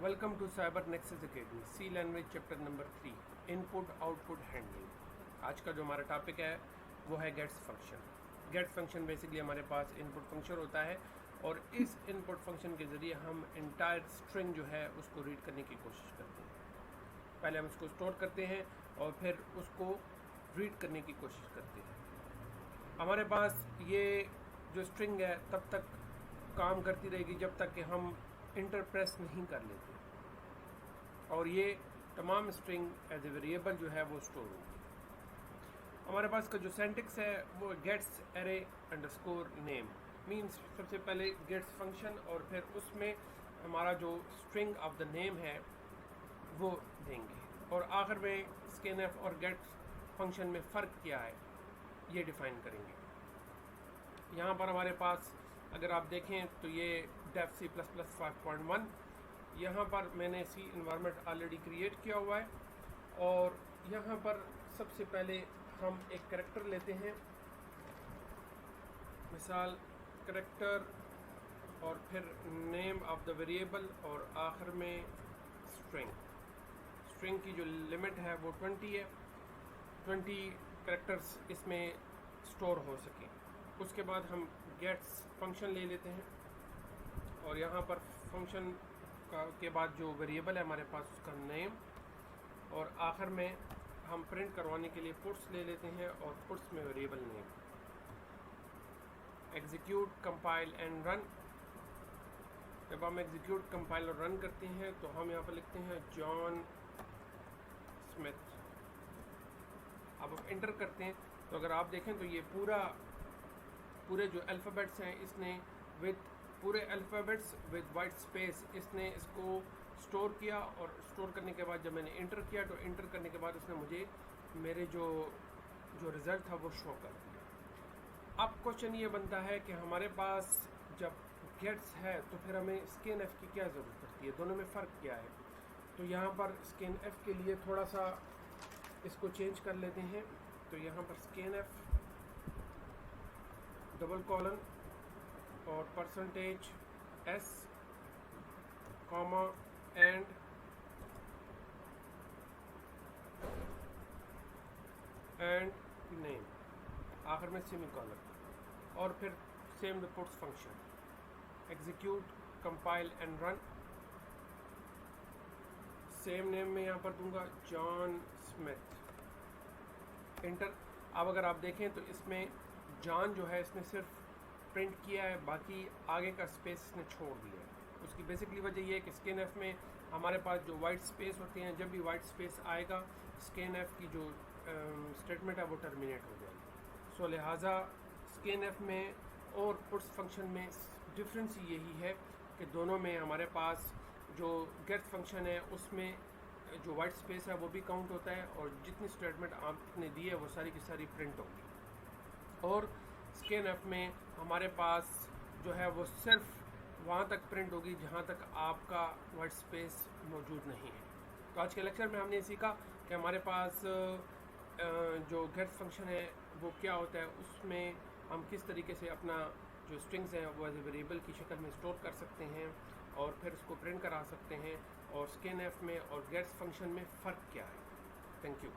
Welcome to cyber nexus academy C language chapter number 3 input output handling. आज का जो हमारा टॉपिक है वो है gets function. Gets function basically हमारे पास इनपुट फंक्शन होता है और इस इनपुट फंक्शन के ज़रिए हम इंटायर स्ट्रिंग जो है उसको रीड करने की कोशिश करते हैं। पहले हम उसको स्टोर करते हैं और फिर उसको रीड करने की कोशिश करते हैं। हमारे पास ये जो स्ट्रिंग है तब तक काम करती रहेगी जब तक कि हम इंटर प्रेस नहीं कर लेते और ये तमाम स्ट्रिंग एज ए वेरिएबल जो है वो स्टोर होगी। हमारे पास का जो सिंटैक्स है वो gets array underscore name means सबसे पहले गेट्स फंक्शन और फिर उसमें हमारा जो स्ट्रिंग ऑफ द नेम है वो देंगे और आखिर में स्कैनफ और गेट्स फंक्शन में फ़र्क क्या है ये डिफ़ाइन करेंगे। यहाँ पर हमारे पास अगर आप देखें तो ये डेफ C++ 5.1 यहाँ पर मैंने सी इन्वायरमेंट ऑलरेडी क्रिएट किया हुआ है और यहाँ पर सबसे पहले हम एक कैरेक्टर लेते हैं, मिसाल कैरेक्टर और फिर नेम ऑफ द वेरिएबल और आखिर में स्ट्रिंग की जो लिमिट है वो 20 है। 20 कैरेक्टर्स इसमें स्टोर हो सके। उसके बाद हम गेट्स फंक्शन ले लेते हैं और यहाँ पर फंक्शन के बाद जो वेरिएबल है हमारे पास उसका नेम और आखिर में हम प्रिंट करवाने के लिए पुट्स ले लेते हैं और पुट्स में variable name. Execute compile and run. जब हम एग्जीक्यूट कंपाइल और रन करते हैं तो हम यहाँ पर लिखते हैं जॉन स्मिथ। अब हम इंटर करते हैं तो अगर आप देखें तो ये पूरे जो अल्फ़ाबेट्स हैं इसने पूरे अल्फ़ाबेट्स विद वाइट स्पेस इसने इसको स्टोर किया और स्टोर करने के बाद जब मैंने इंटर किया तो इंटर करने के बाद उसने मुझे मेरे जो रिज़ल्ट था वो शो कर दिया। अब क्वेश्चन ये बनता है कि हमारे पास जब गेट्स है तो फिर हमें स्कैनफ की क्या ज़रूरत पड़ती है, दोनों में फ़र्क क्या है। तो यहाँ पर स्कैनफ के लिए थोड़ा सा इसको चेंज कर लेते हैं। तो यहाँ पर स्कैनफ डबल कॉलन और %s कॉमा एंड नेम आखिर में सेमीकोलन और फिर same the puts function. Execute compile and run. Same name में यहाँ पर दूंगा जॉन स्मिथ। इंटर। अब अगर आप देखें तो इसमें जॉन जो है इसने सिर्फ प्रिंट किया है, बाकी आगे का स्पेस इसने छोड़ दिया है। उसकी बेसिकली वजह यह है कि स्कैनफ में हमारे पास जो वाइट स्पेस होते हैं, जब भी वाइट स्पेस आएगा स्कैनफ की जो स्टेटमेंट है वो टर्मिनेट हो जाएगी। सो लिहाजा स्कैनफ में और पुट्स फंक्शन में डिफरेंस यही है कि दोनों में हमारे पास जो गेट्स फंक्शन है उसमें जो वाइट स्पेस है वो भी काउंट होता है और जितनी स्टेटमेंट आपने दी है वो सारी की सारी प्रिंट होगी। और स्कैनफ में हमारे पास जो है वो सिर्फ वहाँ तक प्रिंट होगी जहाँ तक आपका वाइट स्पेस मौजूद नहीं है। तो आज के लेक्चर में हमने सीखा कि हमारे पास जो गेट्स फंक्शन है वो क्या होता है, उसमें हम किस तरीके से अपना जो स्ट्रिंग्स हैं वो एज ए वेरिएबल की शक्ल में स्टोर कर सकते हैं और फिर उसको प्रिंट करा सकते हैं और स्कैनफ में और गेट्स फंक्शन में फ़र्क क्या है। Thank you.